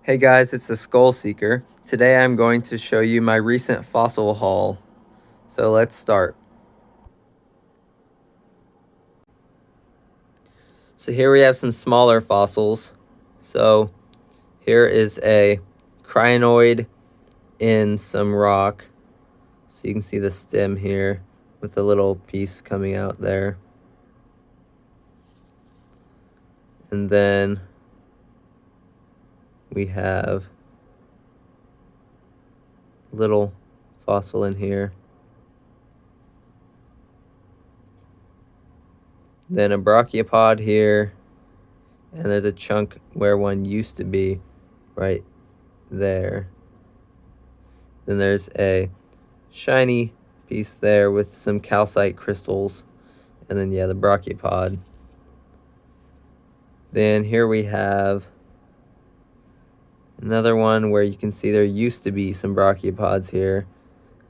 Hey guys, it's the Skull Seeker. Today I'm going to show you my recent fossil haul. So let's start. So here we have some smaller fossils. So here is a crinoid in some rock. So you can see the stem here with a little piece coming out there. And then we have a little fossil in here. Then a brachiopod here. And there's a chunk where one used to be right there. Then there's a shiny piece there with some calcite crystals. And then, yeah, the brachiopod. Then here we have another one where you can see there used to be some brachiopods here.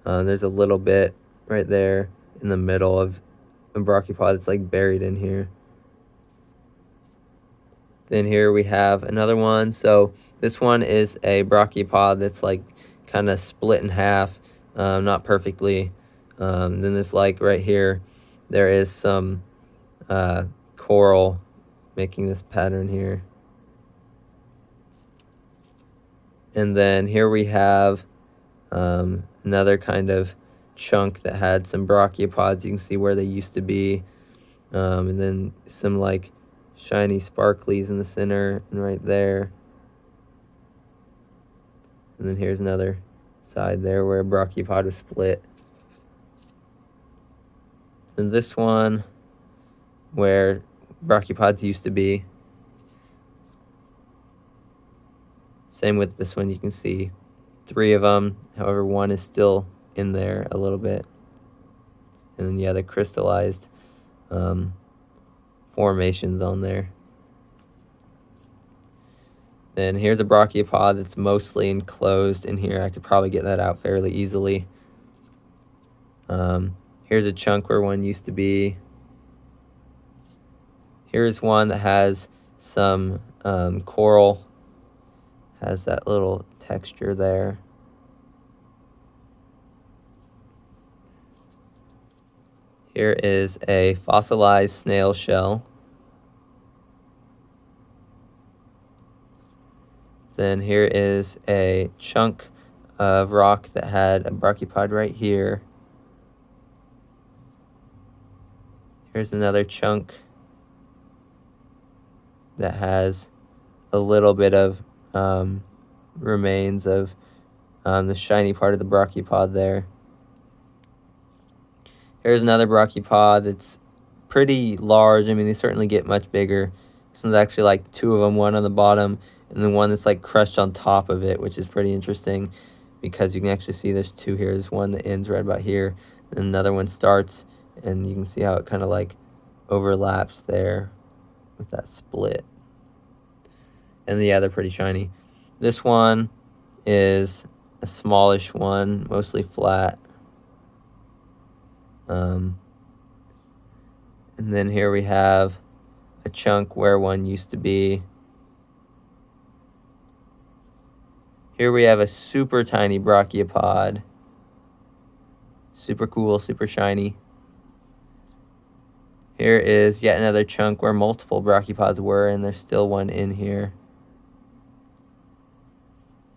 There's a little bit right there in the middle of a brachiopod that's like buried in here. Then here we have another one. So this one is a brachiopod that's like kind of split in half, not perfectly. Then there's like right here, there is some coral making this pattern here. And then here we have another kind of chunk that had some brachiopods. You can see where they used to be. And then some like shiny sparklies in the center and right there. And then here's another side there where a brachiopod was split. And this one where brachiopods used to be. Same with this one, you can see 3 of them. However, one is still in there a little bit. And then, yeah, the crystallized formations on there. Then here's a brachiopod that's mostly enclosed in here. I could probably get that out fairly easily. Here's a chunk where one used to be. Here's one that has some coral. Has that little texture there. Here is a fossilized snail shell. Then here is a chunk of rock that had a brachiopod right here. Here's another chunk that has a little bit of remains of the shiny part of the brachiopod there. Here's another brachiopod that's pretty large. I mean, they certainly get much bigger. This one's actually like 2 of them, one on the bottom and then one that's like crushed on top of it, which is pretty interesting because you can actually see there's 2 here. There's one that ends right about here, and another one starts, and you can see how it kind of like overlaps there with that split. And yeah, they're pretty shiny. This one is a smallish one, mostly flat. And then here we have a chunk where one used to be. Here we have a super tiny brachiopod. Super cool, super shiny. Here is yet another chunk where multiple brachiopods were, and there's still one in here.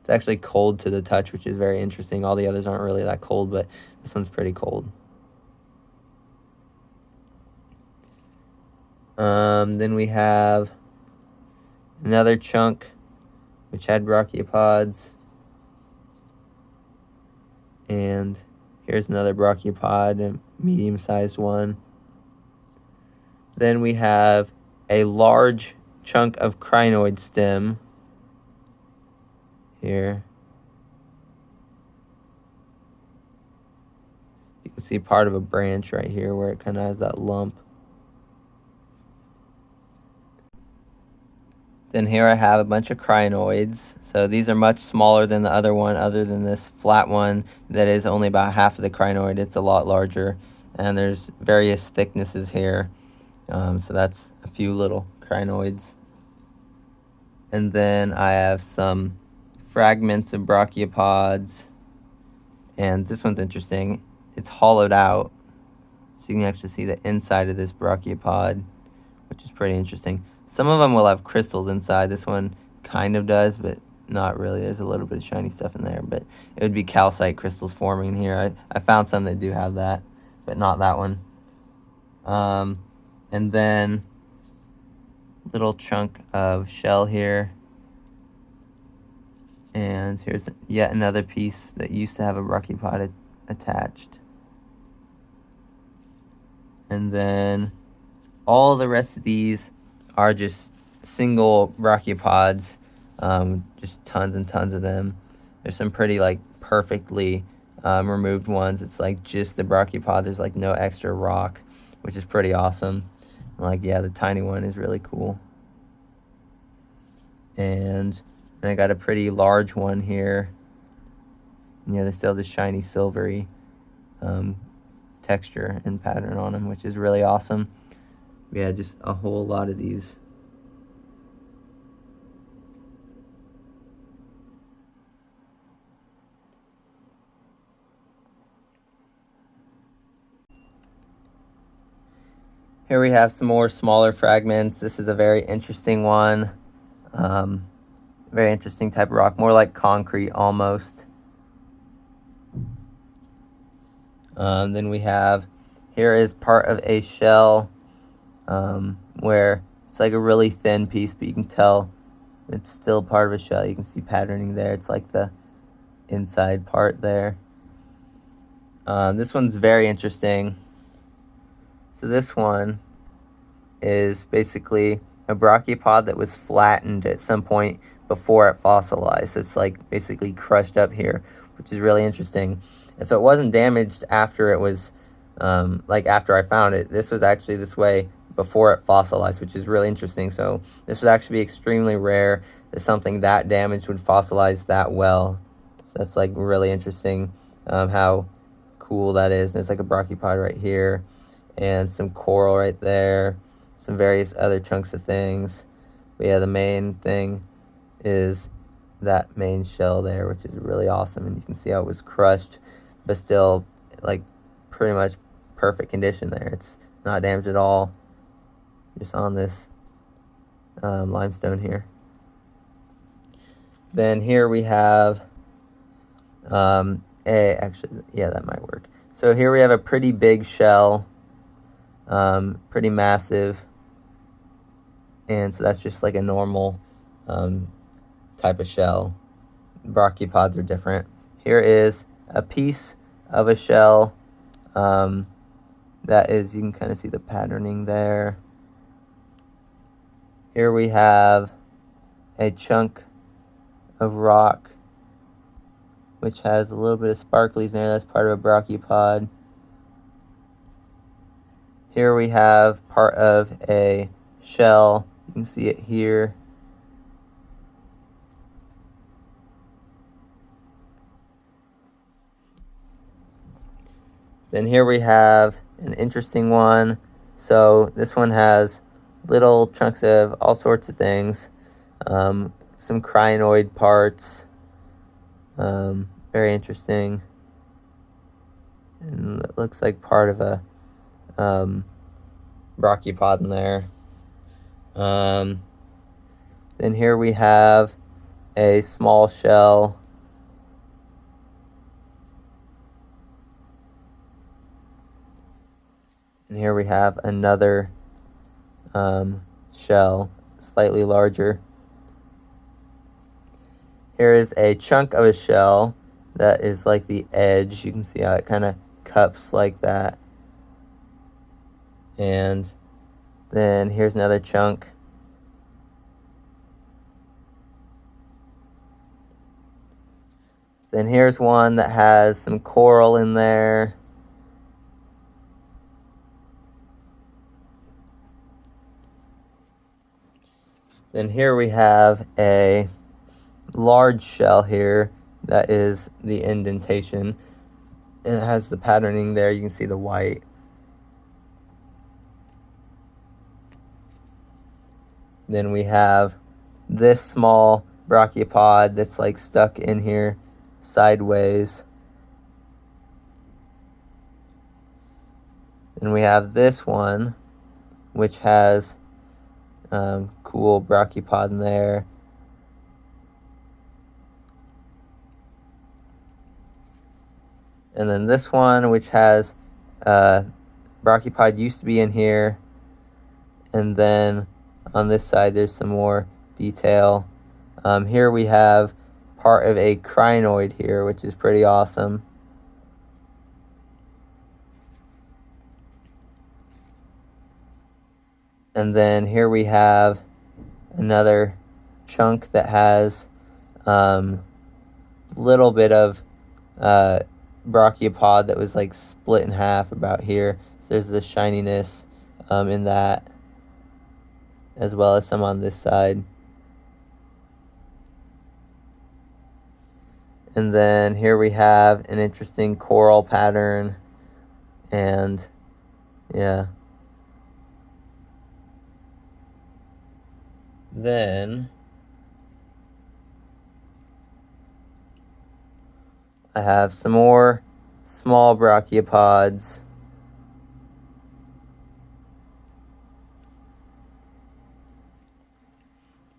It's actually cold to the touch, which is very interesting. All the others aren't really that cold, but this one's pretty cold. Then we have another chunk which had brachiopods. And here's another brachiopod, a medium-sized one. Then we have a large chunk of crinoid stem here. You can see part of a branch right here where it kind of has that lump. Then here I have a bunch of crinoids. So these are much smaller than the other one, other than this flat one that is only about half of the crinoid. It's a lot larger, and there's various thicknesses here. So that's a few little crinoids. And then I have some fragments of brachiopods. And this one's interesting. It's hollowed out, so you can actually see the inside of this brachiopod, which is pretty interesting. Some of them will have crystals inside. This one kind of does, but not really. There's a little bit of shiny stuff in there, but it would be calcite crystals forming here. I found some that do have that, but not that one. And then little chunk of shell here. And here's yet another piece that used to have a brachiopod attached. And then all the rest of these are just single brachiopods, just tons and tons of them. There's some pretty like perfectly removed ones. It's like just the brachiopod. There's like no extra rock, which is pretty awesome. Like, yeah, the tiny one is really cool. And I got a pretty large one here. And yeah, they still have this shiny silvery texture and pattern on them, which is really awesome. Yeah, just a whole lot of these. Here we have some more smaller fragments. This is a very interesting one. Very interesting type of rock, more like concrete almost. Then we have, here is part of a shell where it's like a really thin piece, but you can tell it's still part of a shell. You can see patterning there. It's like the inside part there. This one's very interesting. So this one is basically a brachiopod that was flattened at some point before it fossilized. So it's like basically crushed up here, which is really interesting. And so it wasn't damaged after it was, like after I found it. This was actually this way before it fossilized, which is really interesting. So this would actually be extremely rare that something that damaged would fossilize that well. So that's like really interesting how cool that is. And there's like a brachiopod right here and some coral right there, some various other chunks of things. But yeah, the main thing is that main shell there, which is really awesome. And you can see how it was crushed, but still like pretty much perfect condition there. It's not damaged at all, just on this limestone here. Then here we have actually, yeah, that might work. So here we have a pretty big shell, pretty massive. And so that's just like a normal type of shell. Brachiopods are different. Here is a piece of a shell that is, you can kind of see the patterning there. Here we have a chunk of rock which has a little bit of sparklies there. That's part of a brachiopod. Here we have part of a shell. You can see it here. Then here we have an interesting one. So this one has little chunks of all sorts of things. Some crinoid parts. Very interesting. And it looks like part of a brachiopod in there. Then here we have a small shell. And here we have another shell, slightly larger. Here is a chunk of a shell that is like the edge. You can see how it kind of cups like that. And then here's another chunk. Then here's one that has some coral in there. Then here we have a large shell here that is the indentation. And it has the patterning there. You can see the white. Then we have this small brachiopod that's like stuck in here sideways. And we have this one, which has cool brachiopod in there. And then this one, which has brachiopod used to be in here. And then on this side, there's some more detail. Here we have part of a crinoid here, which is pretty awesome. And then here we have another chunk that has little bit of brachiopod that was like split in half about here. So there's the shininess in that, as well as some on this side. And then here we have an interesting coral pattern, and yeah. Then I have some more small brachiopods.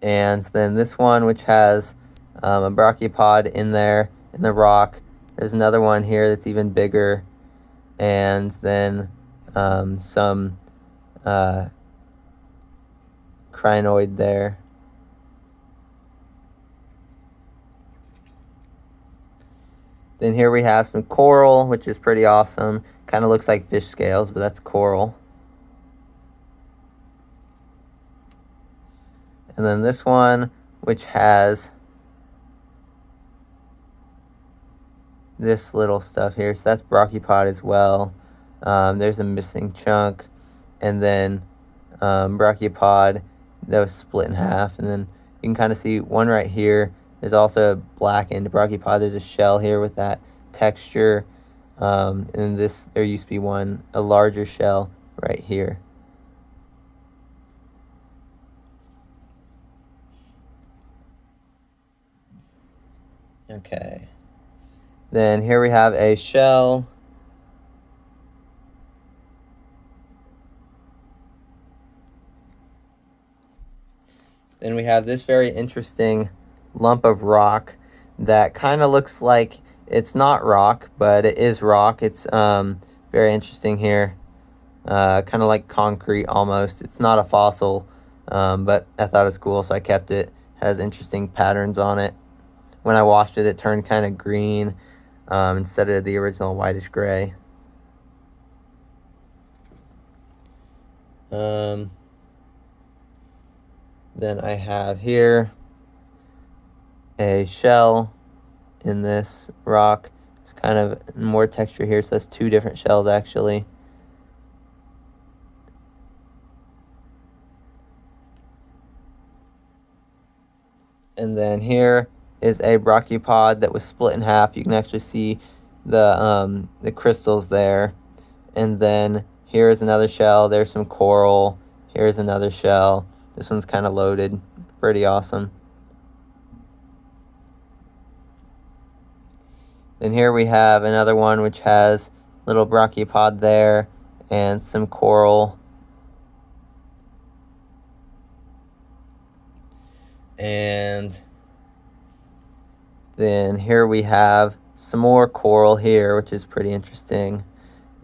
And then this one, which has a brachiopod in there in the rock. There's another one here that's even bigger. And then some crinoid there. Then here we have some coral, which is pretty awesome. Kind of looks like fish scales, but that's coral. And then this one, which has this little stuff here. So that's brachiopod as well. There's a missing chunk. And then brachiopod that was split in half. And then you can kind of see one right here. There's also a blackened brachiopod. There's a shell here with that texture. And this, there used to be one, a larger shell right here. Okay. Then here we have a shell. Then we have this very interesting lump of rock that kind of looks like it's not rock, but it is rock. It's very interesting here. Kind of like concrete almost. It's not a fossil, but I thought it was cool, so I kept it. Has interesting patterns on it. When I washed it, it turned kind of green instead of the original whitish gray. Then I have here a shell in this rock. It's kind of more texture here, so that's two different shells actually. And then here is a brachiopod that was split in half. You can actually see the crystals there. And then here's another shell. There's some coral. Here's another shell. This one's kind of loaded. Pretty awesome. Then here we have another one which has little brachiopod there and some coral. And then here we have some more coral here, which is pretty interesting,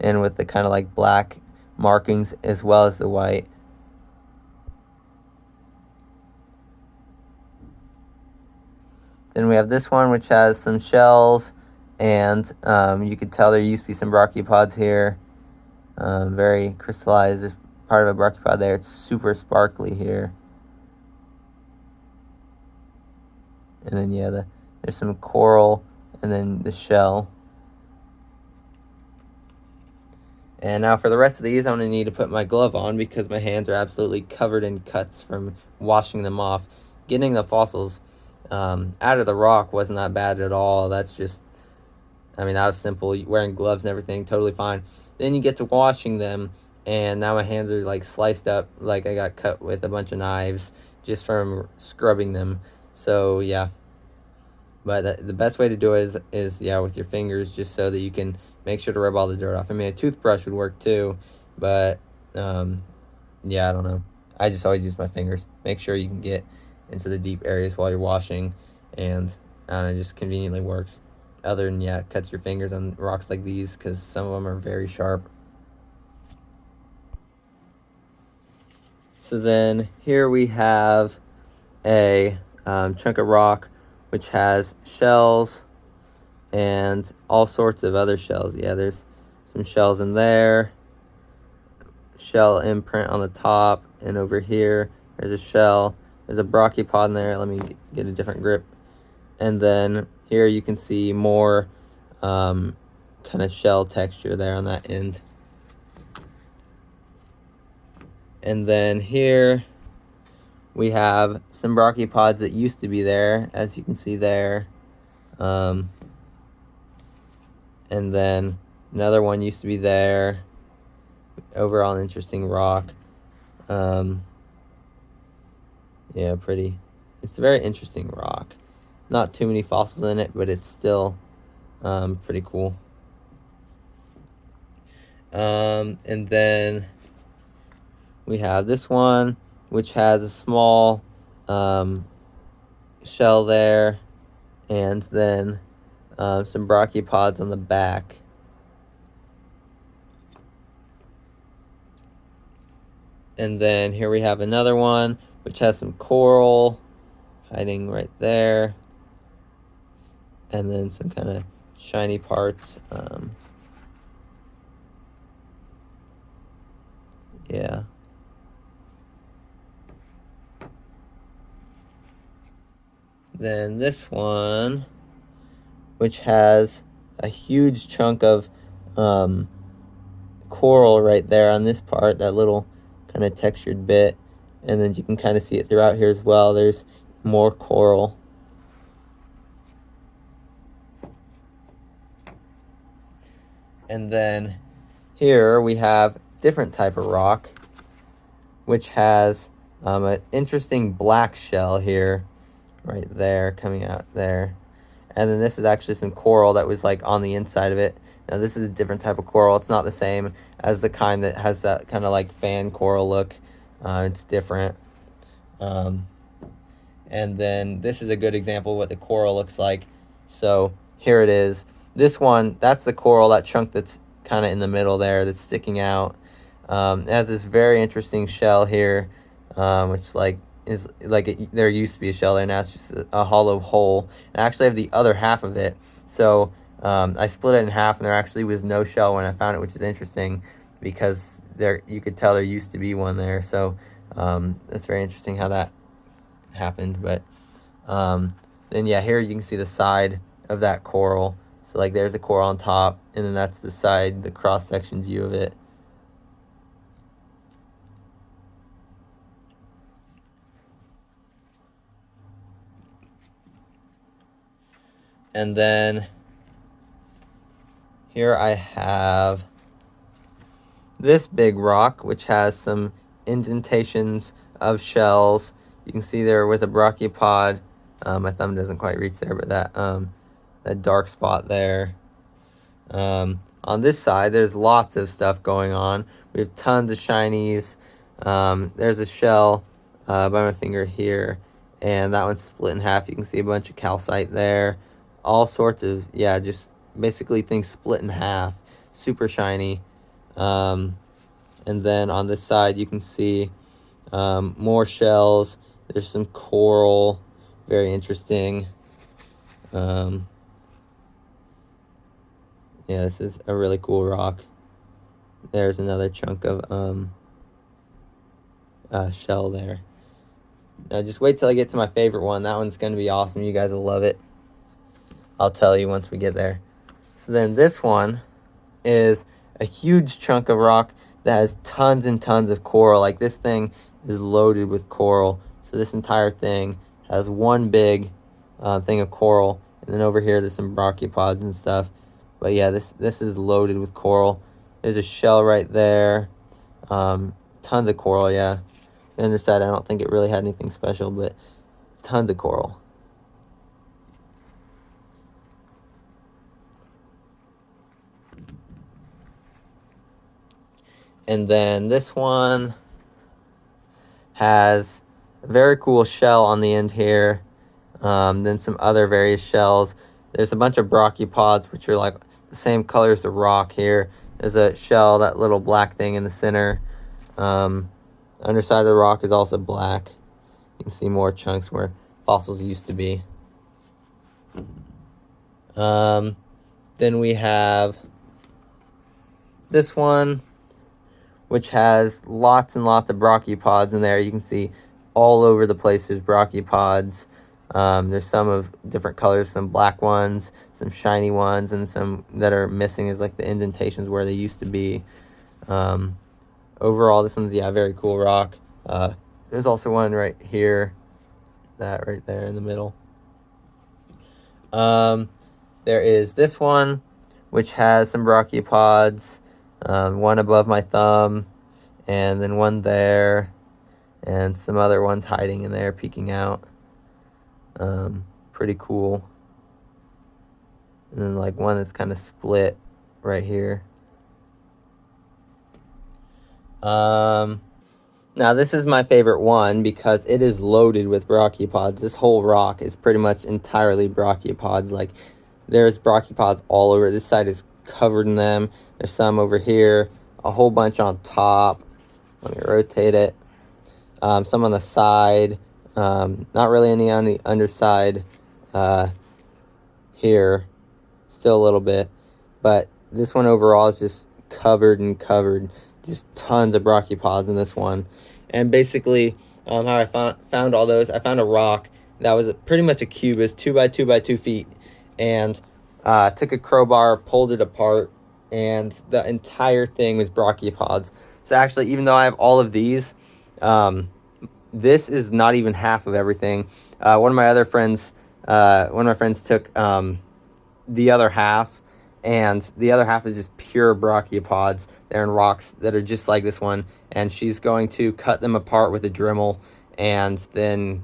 and with the kind of like black markings as well as the white. Then we have this one, which has some shells, and you could tell there used to be some brachiopods here. Very crystallized. There's part of a brachiopod there. It's super sparkly here. And then, yeah, there's some coral, and then the shell. And now for the rest of these, I'm going to need to put my glove on because my hands are absolutely covered in cuts from washing them off. Getting the fossils out of the rock wasn't that bad at all. That's just, I mean, that was simple. Wearing gloves and everything, totally fine. Then you get to washing them, and now my hands are like sliced up like I got cut with a bunch of knives just from scrubbing them. So yeah, but the best way to do it is yeah, with your fingers, just so that you can make sure to rub all the dirt off. I mean, a toothbrush would work too, but yeah, I don't know. I just always use my fingers. Make sure you can get into the deep areas while you're washing, and I don't know, it just conveniently works. Other than, yeah, it cuts your fingers on rocks like these, because some of them are very sharp. So then here we have a chunk of rock which has shells and all sorts of other shells. Yeah, there's some shells in there, shell imprint on the top, and over here there's a shell. There's a brachiopod in there. Let me get a different grip. And then here you can see more kind of shell texture there on that end. And then here we have some brachiopods that used to be there, as you can see there. And then another one used to be there. Overall, an interesting rock. Yeah, pretty. It's a very interesting rock. Not too many fossils in it, but it's still pretty cool. And then we have this one, which has a small shell there, and then some brachiopods on the back. And then here we have another one, which has some coral hiding right there, and then some kind of shiny parts. Yeah. Then this one, which has a huge chunk of coral right there on this part, that little kind of textured bit, and then you can kind of see it throughout here as well. There's more coral. And then here we have different type of rock, which has an interesting black shell here, right there, coming out there. And then this is actually some coral that was like on the inside of it. Now this is a different type of coral. It's not the same as the kind that has that kind of like fan coral look. It's different. And then this is a good example of what the coral looks like. So here it is. This one, that's the coral, that chunk that's kind of in the middle there that's sticking out. It has this very interesting shell here, which like is like there used to be a shell there, now it's just a hollow hole. And I actually have the other half of it. So I split it in half, and there actually was no shell when I found it, which is interesting because there you could tell there used to be one there. So that's very interesting how that happened. But then yeah, here you can see the side of that coral. So like there's a coral on top, and then that's the side, the cross-section view of it. And then here I have this big rock, which has some indentations of shells. You can see there with a brachiopod. My thumb doesn't quite reach there, but that dark spot there. On this side, there's lots of stuff going on. We have tons of shinies. There's a shell by my finger here, and that one's split in half. You can see a bunch of calcite there. All sorts of, yeah, just basically things split in half. Super shiny. And then on this side, you can see more shells. There's some coral. Very interesting. Yeah, this is a really cool rock. There's another chunk of shell there. Now just wait till I get to my favorite one. That one's going to be awesome. You guys will love it. I'll tell you once we get there. So then this one is a huge chunk of rock that has tons and tons of coral. Like this thing is loaded with coral. So this entire thing has one big thing of coral. And then over here there's some brachiopods and stuff. But yeah, this is loaded with coral. There's a shell right there. Tons of coral, yeah. The underside, I don't think it really had anything special, but tons of coral. And then this one has a very cool shell on the end here. Then some other various shells. There's a bunch of brachiopods, which are like the same color as the rock here. There's a shell, that little black thing in the center. Underside of the rock is also black. You can see more chunks where fossils used to be. Then we have this one, which has lots and lots of brachiopods in there. You can see all over the place there's brachiopods. There's some of different colors, some black ones, some shiny ones, and some that are missing is like the indentations where they used to be. Overall, this one's, yeah, very cool rock. There's also one right here, that right there in the middle. There is this one, which has some brachiopods, one above my thumb, and then one there, and some other ones hiding in there, peeking out. Pretty cool. And then like one that's kind of split right here. Now this is my favorite one because it is loaded with brachiopods. This whole rock is pretty much entirely brachiopods. Like, there's brachiopods all over. This side is covered in them. There's some over here, a whole bunch on top. Let me rotate it. Some on the side. Not really any on the underside here. Still a little bit. But this one overall is just covered and covered. Just tons of brachiopods in this one. And basically, how I found all those, I found a rock that was pretty much a cube. It's 2 by 2 by 2 feet. And took a crowbar, pulled it apart, and the entire thing was brachiopods. So actually, even though I have all of these, this is not even half of everything. One of my friends took the other half, and the other half is just pure brachiopods. They're in rocks that are just like this one, and she's going to cut them apart with a Dremel and then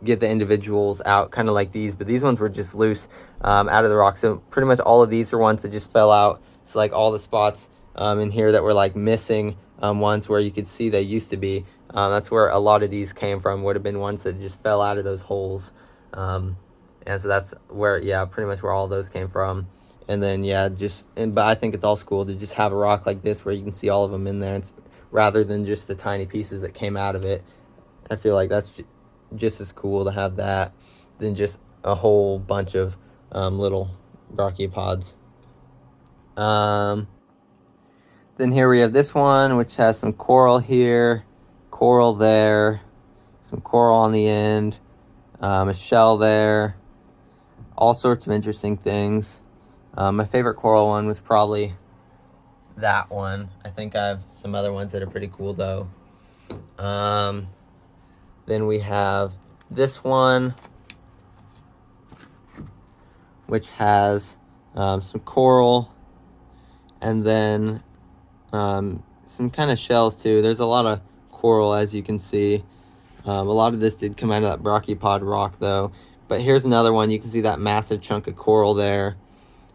get the individuals out, kind of like these, but these ones were just loose out of the rock. So pretty much all of these are ones that just fell out. So like all the spots in here that were like missing ones where you could see they used to be, that's where a lot of these came from, would have been ones that just fell out of those holes. And so that's where, yeah, pretty much where all those came from. And then, yeah, but I think it's also cool to just have a rock like this where you can see all of them in there, rather than just the tiny pieces that came out of it. I feel like that's just as cool to have that than just a whole bunch of little brachiopods. Then here we have this one, which has some coral here, coral there, some coral on the end, a shell there, all sorts of interesting things. My favorite coral one was probably that one. I think I have some other ones that are pretty cool though. Then we have this one, which has some coral, and then some kind of shells too. There's a lot of coral, as you can see. A lot of this did come out of that brachiopod rock though. But here's another one. You can see that massive chunk of coral there.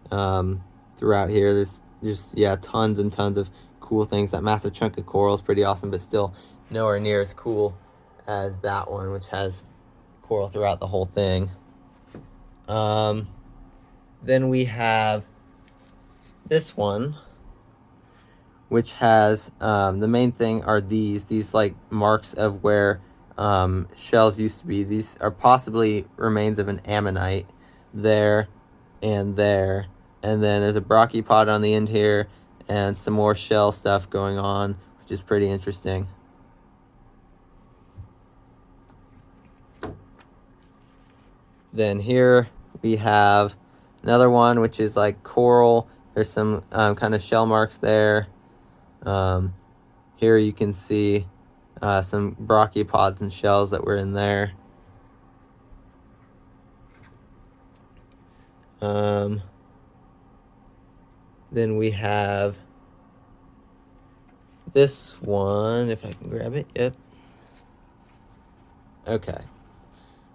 Throughout here, there's just, yeah, tons and tons of cool things. That massive chunk of coral is pretty awesome, but still nowhere near as cool as that one, which has coral throughout the whole thing. Then we have this one, which has the main thing are these like marks of where shells used to be. These are possibly remains of an ammonite there and there. And then there's a brachiopod on the end here and some more shell stuff going on, which is pretty interesting. Then here we have another one, which is like coral. There's some kind of shell marks there. Here you can see some brachiopods and shells that were in there. Then we have this one, if I can grab it. Yep. Okay.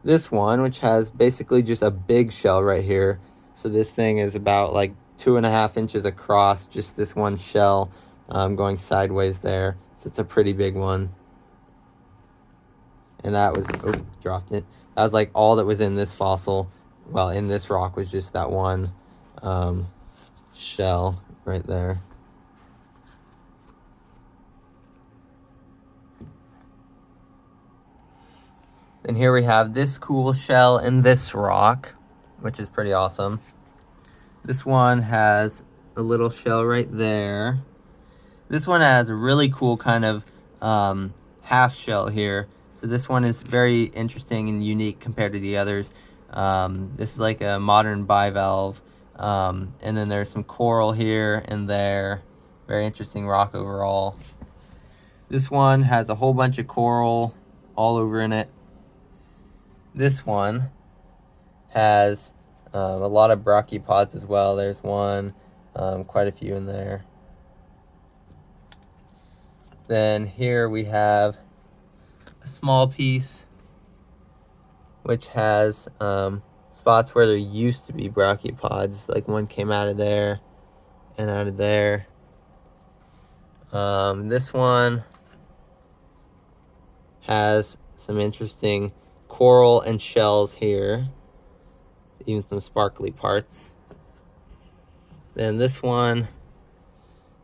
This one, which has basically just a big shell right here. So this thing is about like 2.5 inches across, just this one shell. going sideways there. So it's a pretty big one. And that was, oh, dropped it. That was like all that was in this fossil. Well, in this rock was just that one shell right there. And here we have this cool shell in this rock, which is pretty awesome. This one has a little shell right there. This one has a really cool kind of half shell here. So this one is very interesting and unique compared to the others. This is like a modern bivalve. And then there's some coral here and there. Very interesting rock overall. This one has a whole bunch of coral all over in it. This one has a lot of brachiopods as well. There's one, quite a few in there. Then here we have a small piece which has spots where there used to be brachiopods, like one came out of there and out of there. This one has some interesting coral and shells here, even some sparkly parts. Then this one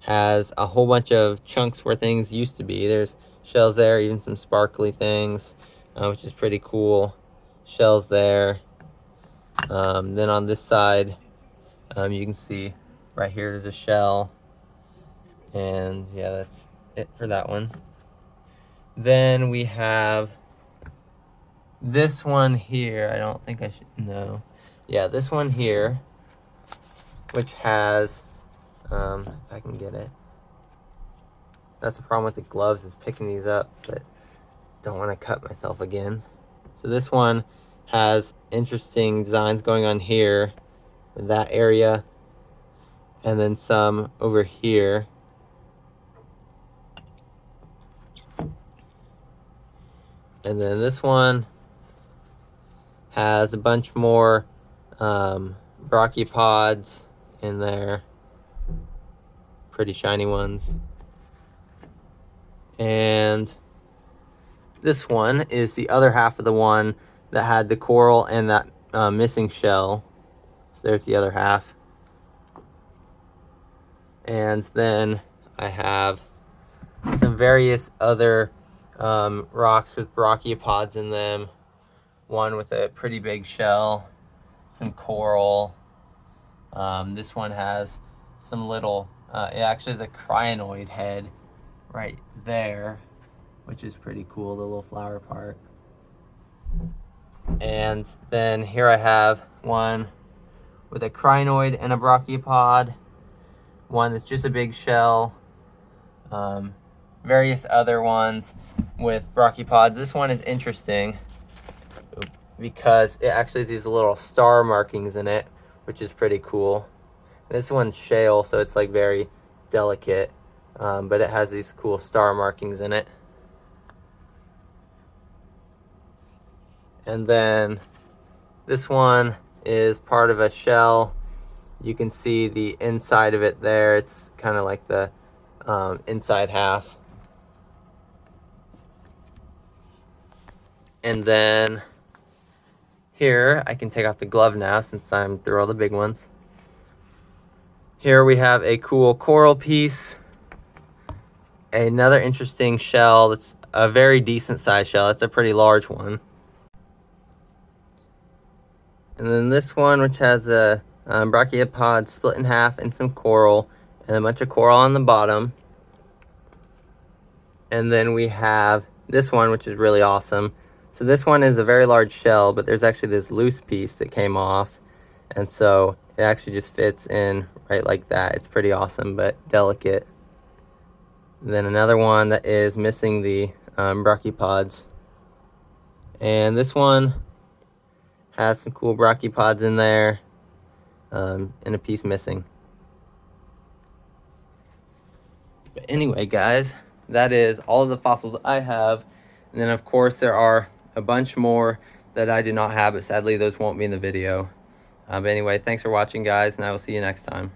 has a whole bunch of chunks where things used to be. There's shells there, even some sparkly things, which is pretty cool. Shells there. Then on this side, you can see right here there's a shell. And yeah, that's it for that one. Then we have this one here. I don't think I should know. Yeah, this one here, which has, if I can get it. That's the problem with the gloves, is picking these up, but don't want to cut myself again. So this one has interesting designs going on here in that area, and then some over here. And then this one has a bunch more brachiopods in there, pretty shiny ones. And this one is the other half of the one that had the coral and that missing shell. So there's the other half. And then I have some various other rocks with brachiopods in them. One with a pretty big shell, some coral. This one has some little, it actually has a crinoid head right there, which is pretty cool, the little flower part. And then here I have one with a crinoid and a brachiopoid, one that's just a big shell, various other ones with brachiopods. This one is interesting because it actually has these little star markings in it, which is pretty cool. This one's shale, so it's like very delicate, but it has these cool star markings in it. And then this one is part of a shell. You can see the inside of it there. It's kind of like the inside half. And then here, I can take off the glove now since I'm through all the big ones. Here we have a cool coral piece. Another interesting shell that's a very decent sized shell. It's a pretty large one. And then this one, which has a brachiopod split in half and some coral and a bunch of coral on the bottom. And then we have this one, which is really awesome. So this one is a very large shell, but there's actually this loose piece that came off. And so it actually just fits in right like that. It's pretty awesome, but delicate. And then another one that is missing the brachiopods. And this one has some cool brachiopods in there, and a piece missing. But anyway, guys, that is all of the fossils I have. And then, of course, there are a bunch more that I do not have, but sadly, those won't be in the video. But anyway, thanks for watching, guys, and I will see you next time.